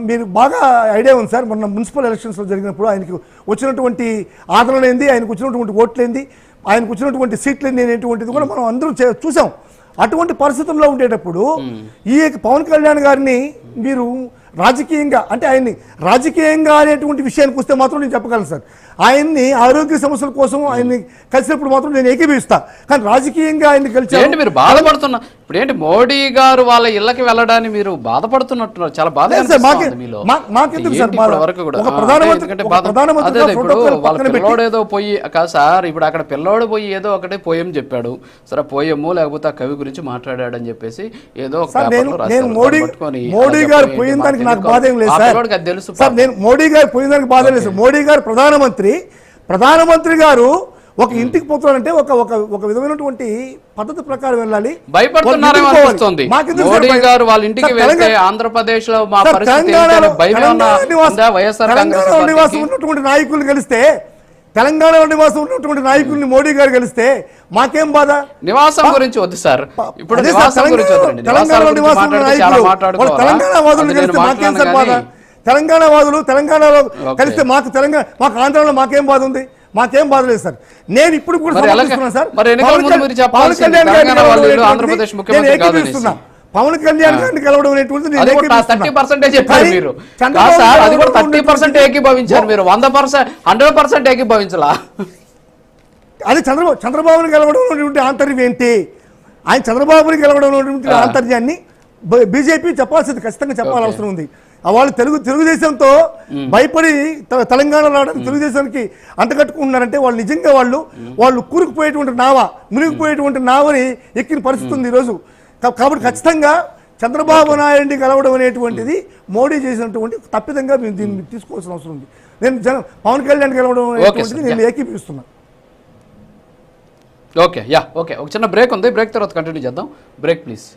మీరు బాగా ఐడియా ఉంది సార్. మొన్న మున్సిపల్ ఎలక్షన్స్లో జరిగినప్పుడు ఆయనకు వచ్చినటువంటి ఆదరణ ఏంది, ఆయనకు వచ్చినటువంటి ఓట్లేంది, ఆయనకు వచ్చినటువంటి సీట్లేంది అనేటువంటిది కూడా మనం అందరూ చూసాం. అటువంటి పరిస్థితుల్లో ఉండేటప్పుడు ఈ పవన్ కళ్యాణ్ గారిని మీరు రాజకీయంగా అంటే ఆయన్ని రాజకీయంగా అనేటువంటి విషయానికి వస్తే మాత్రం నేను చెప్పగలను సార్. ఆయన్ని ఆరోగ్య సమస్యల కోసం ఆయన్ని కలిసినప్పుడు మాత్రం నేను ఏకీభవిస్తా. కానీ రాజకీయంగా ఆయన్ని కలిసి మీరు బాధపడుతున్నా ఇప్పుడు ఏంటి మోడీ గారు వాళ్ళ ఇళ్ళకి వెళ్ళడానికి మీరు బాధపడుతున్నట్టున్నారు. చాలా బాధ మాకెందుకు సార్, పిల్లోడు ఏదో పోయి సార్ ఇప్పుడు అక్కడ పిల్లోడు పోయి ఏదో ఒకటి పోయం చెప్పాడు సరే, పోయము లేకపోతే ఆ కవి గురించి మాట్లాడాడు అని చెప్పేసి ఏదో మోడీ గారు పోయిన దానికి నాకు బాధ ఏం లేదు సార్. తెలుసు సార్ నేను మోడీ గారు పోయిన దానికి బాధ లేదు సార్. మోడీ గారు ప్రధానమంత్రి గారు ఒక ఇంటికి పోతారంటే ఒక విధమైనటువంటి పద్ధతి ప్రకారం వెళ్ళాలి. భయపడుతున్నారేమో అనిపిస్తుంది. మోడీ గారు వాళ్ళ ఇంటికి వెళ్తే ఆంధ్రప్రదేశ్ లో మా పరిస్థితి నివాసం ఉన్నటువంటి నాయకుల్ని కలిస్తే, తెలంగాణ నివాసం ఉన్నటువంటి నాయకుల్ని మోడీ గారు కలిస్తే మాకేం బాధ? నివాసం గురించి వద్దు సార్, ఇప్పుడు తెలంగాణ నివాసం తెలంగాణ వాదులు కలిస్తే మాకేం సార్ బాధ? తెలంగాణ వాదులు తెలంగాణలో కలిస్తే మాకు ఆంధ్రలో మాకేం బాధ ఉంది? మాకేం బాధ లేదు సార్. నేను ఇప్పుడు కూడా సమర్థిస్తున్నాను సార్. పవన్ కళ్యాణ్ గారిని ఏకీభవిస్తున్నా. పవన్ కళ్యాణ్ గారిని కలవడం అనేటువంటిది ఏకీభవించారు మీరు 100% ఏకీభవించలా? అది చంద్రబాబుని గెలవడం అనేటువంటి ఆంతర్యం ఏంటి? ఆయన చంద్రబాబుని గెలవడం అనేటువంటి ఆంతర్యాన్ని బీజేపీ చెప్పాల్సింది, ఖచ్చితంగా చెప్పాల్సిన అవసరం ఉంది. వాళ్ళు తెలుగుదేశంతో భయపడి తెలంగాణ రావడానికి తెలుగుదేశానికి అంటగట్టుకుంటున్నారంటే వాళ్ళు నిజంగా వాళ్ళు కూరుకుపోయేటువంటి మునిగిపోయేటువంటి నావని ఎక్కిన పరిస్థితి ఉంది ఈరోజు. కాబట్టి ఖచ్చితంగా చంద్రబాబు నాయుడిని కలవడం అనేటువంటిది మోడీ చేసినటువంటి తప్పిదంగా మేము దీన్ని తీసుకోవాల్సిన అవసరం ఉంది. నేను పవన్ కళ్యాణ్ కలవడం అనేటువంటిది నేను ఏకీపిస్తున్నా. ఓకే ఒక చిన్న బ్రేక్ ఉంది, బ్రేక్ తర్వాత కంటిన్యూ చేద్దాం. Break please.